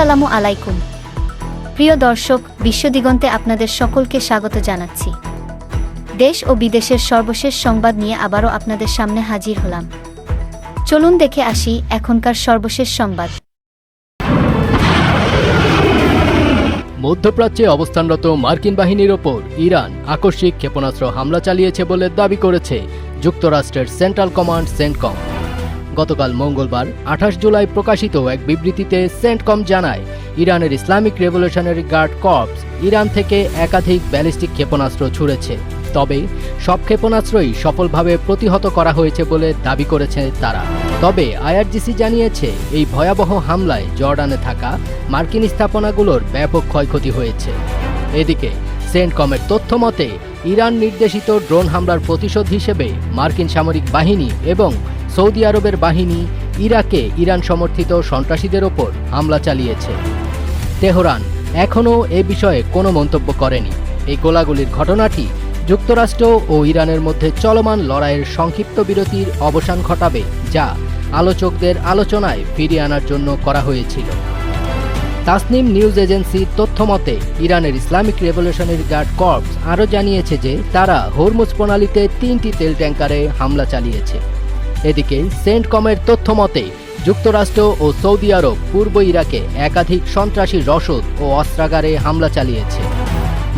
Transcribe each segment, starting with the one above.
আসসালামু আলাইকুম প্রিয় দর্শক, বিশ্বদিগন্তে আপনাদের সকলকে স্বাগত জানাচ্ছি। দেশ ও বিদেশের সর্বশেষ সংবাদ নিয়ে আবারও আপনাদের সামনে হাজির হলাম। চলুন দেখে আসি এখনকার সর্বশেষ সংবাদ। মধ্যপ্রাচ্যে অবস্থানরত মার্কিন বাহিনীর ওপর ইরান আকস্মিক ক্ষেপণাস্ত্র হামলা চালিয়েছে বলে দাবি করেছে যুক্তরাষ্ট্রের সেন্ট্রাল কমান্ড সেন্টকম। গতকাল মঙ্গলবার 28 জুলাই প্রকাশিত এক বিবৃতিতে সেন্টকম জানায়, ইরানের Islamic Revolutionary Guard Corps Iran থেকে একাধিক ব্যালিস্টিক ক্ষেপণাস্ত্র ছুড়েছে। তবে সব ক্ষেপণাস্ত্রই সফলভাবে প্রতিহত করা হয়েছে বলে দাবি করেছে তারা। তবে আইআরজিসি জানিয়েছে, এই ভয়াবহ হামলায় জর্ডানে থাকা মার্কিন স্থাপনাগুলোর ব্যাপক ক্ষয়ক্ষতি হয়েছে। এদিকে সেন্টকমের তথ্য মতে, ইরান নির্দেশিত ড্রোন হামলার প্রতিশোধ হিসেবে মার্কিন সামরিক বাহিনী এবং সৌদি আরবের বাহিনী ইরাকে ইরান সমর্থিত সন্ত্রাসীদের ওপর হামলা চালিয়েছে। তেহরান এখনও এ বিষয়ে কোনো মন্তব্য করেনি। এই গোলাগুলির ঘটনাটি যুক্তরাষ্ট্র ও ইরানের মধ্যে চলমান লড়াইয়ের সংক্ষিপ্ত বিরতির অবসান ঘটাবে, যা আলোচকদের আলোচনায় ফিরিয়ে আনার জন্য করা হয়েছিল। তাসনিম নিউজ এজেন্সির তথ্যমতে, ইরানের ইসলামিক রেভলিউশনারি গার্ড কর্পস আরও জানিয়েছে যে তারা হরমুজ প্রণালীতে 3টি তেল ট্যাঙ্কারে হামলা চালিয়েছে। এদিকে সেন্টকমের তথ্যমতে, যুক্তরাষ্ট্র ও সৌদি আরব পূর্ব ইরাকে একাধিক সন্ত্রাসী রসদ ও অস্ত্রাগারে হামলা চালিয়েছে।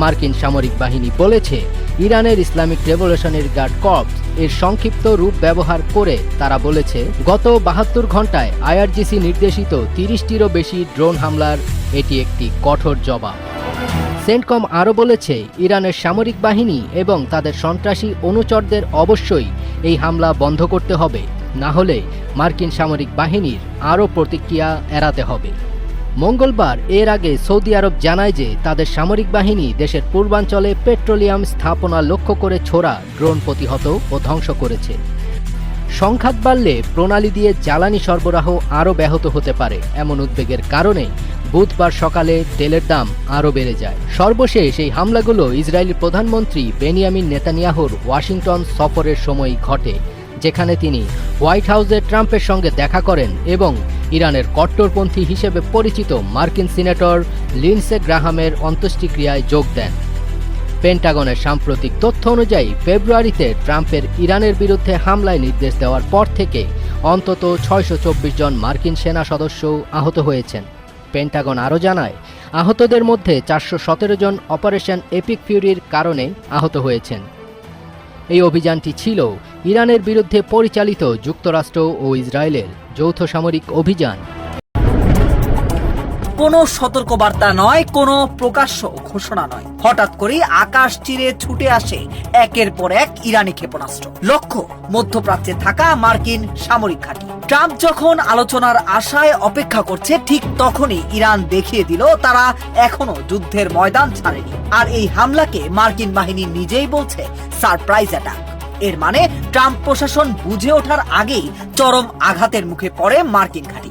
মার্কিন সামরিক বাহিনী বলেছে, ইরানের ইসলামিক রেভলিউশনারি গার্ড কর্পস এর সংক্ষিপ্ত রূপ ব্যবহার করে তারা বলেছে, গত 72 ঘন্টায় আইআরজিসি নির্দেশিত 30টিরও বেশি ড্রোন হামলার এটি একটি কঠোর জবাব। সেন্টকম আরও বলেছে, ইরানের সামরিক বাহিনী এবং তাদের সন্ত্রাসী অনুচরদের অবশ্যই এই হামলা বন্ধ করতে হবে, না হলে মার্কিন সামরিক বাহিনীর আরও প্রতিক্রিয়া এড়াতে হবে। মঙ্গলবার এর আগে সৌদি আরব জানায় যে তাদের সামরিক বাহিনী দেশের পূর্বাঞ্চলে পেট্রোলিয়াম স্থাপনা লক্ষ্য করে ছোড়া ড্রোন প্রতিহত ও ধ্বংস করেছে। সংঘাত বাড়লে প্রণালী দিয়ে জ্বালানি সরবরাহ আরও ব্যাহত হতে পারে, এমন উদ্বেগের কারণে বুধবার সকালে তেলের দাম আরও বেড়ে যায়। সর্বশেষ এই হামলাগুলো ইসরায়েলি প্রধানমন্ত্রী বেনিয়ামিন নেতানিয়াহুর ওয়াশিংটন সফরের সময় ঘটে, যেখানে তিনি হোয়াইট হাউসে ট্রাম্পের সঙ্গে দেখা করেন এবং ইরানের কট্টরপন্থী হিসেবে পরিচিত মার্কিন সিনেটর লিন্ডসে গ্রাহামের অন্ত্যেষ্টিক্রিয়ায় যোগ দেন। পেন্টাগনের সাম্প্রতিক তথ্য অনুযায়ী, ফেব্রুয়ারিতে ট্রাম্পের ইরানের বিরুদ্ধে হামলায় নির্দেশ দেওয়ার পর থেকে অন্তত 624 জন মার্কিন সেনা সদস্য আহত হয়েছেন। পেন্টাগন আরও জানায়, আহতদের মধ্যে 417 জন অপারেশন এপিক ফিউরির কারণে আহত হয়েছেন। এই অভিযানটি ছিল ইরানের বিরুদ্ধে পরিচালিত যুক্তরাষ্ট্র ও ইসরায়েলের যৌথ সামরিক অভিযান। কোনো সতর্কবার্তা নয়, কোনো প্রকাশ্য ঘোষণা নয়, হঠাৎ করে আকাশ চিরে ছুটে আসে একের পর এক ইরানি ক্ষেপণাস্ত্র। লক্ষ্য মধ্যপ্রাচ্যে থাকা মার্কিন সামরিক ঘাঁটি। ট্রাম্প যখন আলোচনার আশায় অপেক্ষা করছে, ঠিক তখনই ইরান দেখিয়ে দিল তারা এখনো যুদ্ধের ময়দান ছাড়েনি। আর এই হামলাকে মার্কিন বাহিনী নিজেই বলছে সারপ্রাইজ অ্যাটাক। এর মানে ট্রাম্প প্রশাসন বুঝে ওঠার আগেই চরম আঘাতের মুখে পড়ে মার্কিন ঘাঁটি।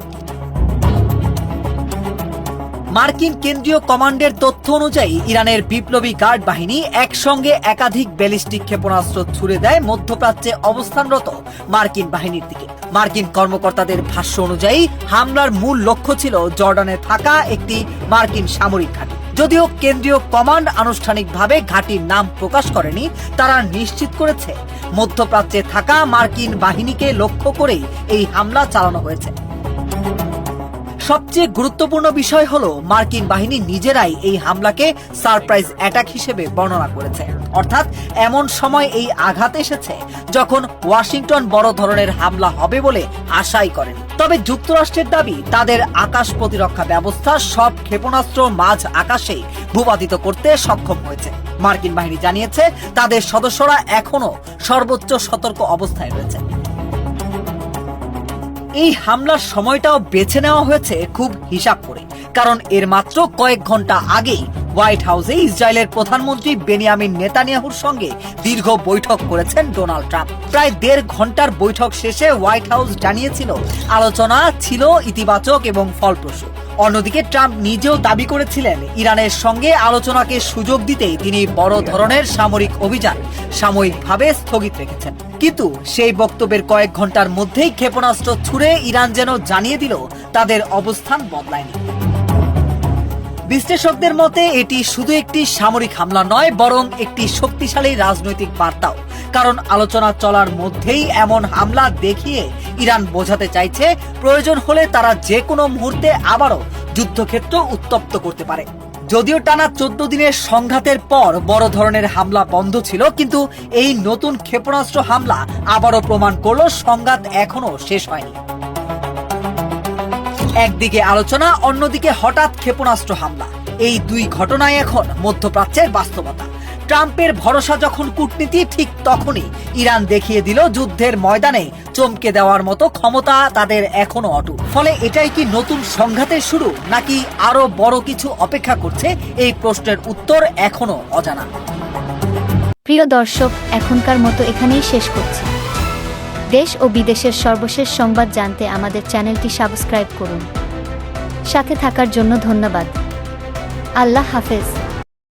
মার্কিন কেন্দ্রীয় কমান্ডের তথ্য অনুযায়ী, ইরানের বিপ্লবী গার্ড বাহিনী একসঙ্গে একাধিক ব্যালিস্টিক ক্ষেপণাস্ত্র ছুড়ে দেয় মধ্যপ্রাচ্যে অবস্থানরত মার্কিন বাহিনীর দিকে। মার্কিন কর্মকর্তাদের ভাষ্য অনুযায়ী, হামলার মূল লক্ষ্য ছিল জর্ডানে থাকা একটি মার্কিন সামরিক ঘাঁটি। যদিও কেন্দ্রীয় কমান্ড আনুষ্ঠানিকভাবে ঘাঁটির নাম প্রকাশ করেনি, তারা নিশ্চিত করেছে মধ্যপ্রাচ্যে থাকা মার্কিন বাহিনীকে লক্ষ্য করেই এই হামলা চালানো হয়েছে। সবচেয়ে গুরুত্বপূর্ণ বিষয় হলো, মার্কিন বাহিনী নিজেরাই এই হামলাকে সারপ্রাইজ অ্যাটাক হিসেবে বর্ণনা করেছে। অর্থাৎ এমন সময় এই আঘাত এসেছে যখন ওয়াশিংটন বড় ধরনের হামলা হবে বলে আশাই করেনি। তবে যুক্তরাষ্ট্রের দাবি, তাদের আকাশ প্রতিরক্ষা ব্যবস্থা সব ক্ষেপণাস্ত্র মাঝ আকাশেই ভূপাতিত করতে সক্ষম হয়েছে। মার্কিন বাহিনী জানিয়েছে, তাদের সদস্যরা এখনো সর্বোচ্চ সতর্ক অবস্থায় রয়েছে। এই হামলার সময়টাও বেছে নেওয়া হয়েছে খুব হিসাব করে, কারণ এর মাত্র কয়েক ঘন্টা আগেই হোয়াইট হাউসে ইসরায়েলের প্রধানমন্ত্রী বেনিয়ামিন নেতানিয়াহুর সঙ্গে দীর্ঘ বৈঠক করেছেন ডোনাল্ড ট্রাম্প। প্রায় 1.5 ঘন্টার বৈঠক শেষে হোয়াইট হাউস জানিয়েছিল, আলোচনা ছিল ইতিবাচক এবং ফলপ্রসূ। অন্যদিকে ট্রাম্প নিজেও দাবি করেছিলেন, ইরানের সঙ্গে আলোচনাকে সুযোগ দিতেই তিনি বড় ধরনের সামরিক অভিযান সাময়িকভাবে স্থগিত রেখেছেন। কিন্তু সেই বক্তব্যের কয়েক ঘন্টার মধ্যেই ক্ষেপণাস্ত্র ছুড়ে ইরান যেন জানিয়ে দিল তাদের অবস্থান বদলায়নি। বিশ্লেষকদের মতে এটি শুধু একটি সামরিক হামলা নয়, বরং একটি শক্তিশালী রাজনৈতিক বার্তাও। কারণ আলোচনা চলার মধ্যেই এমন হামলা দেখিয়ে ইরান বোঝাতে চাইছে প্রয়োজন হলে তারা যে কোনো মুহূর্তে আবারও যুদ্ধক্ষেত্র উত্তপ্ত করতে পারে। যদিও টানা 14 দিনের সংঘাতের পর বড় ধরনের হামলা বন্ধ ছিল, কিন্তু এই নতুন ক্ষেপণাস্ত্র হামলা আবারও প্রমাণ করলো সংঘাত এখনো শেষ হয়নি। একদিকে আলোচনা, অন্যদিকে হঠাৎ ক্ষেপণাস্ত্র হামলা। এই দুই ঘটনায় এখন মধ্যপ্রাচ্যের বাস্তবতা। ট্রাম্পের ভরসা যখন কূটনীতি, ঠিক তখনই ইরান দেখিয়ে দিল যুদ্ধের ময়দানে চমকে দেওয়ার মতো ক্ষমতা তাদের এখনো অটুট। ফলে এটাই কি নতুন সংঘাতের শুরু, নাকি আরো বড় কিছু অপেক্ষা করছে? এই প্রশ্নের উত্তর এখনো অজানা। প্রিয় দর্শক, এখনকার মতো এখানেই শেষ করছি। দেশ ও বিদেশের সর্বশেষ সংবাদ জানতে আমাদের চ্যানেলটি সাবস্ক্রাইব করুন। সাথে থাকার জন্য ধন্যবাদ। আল্লাহ হাফেজ।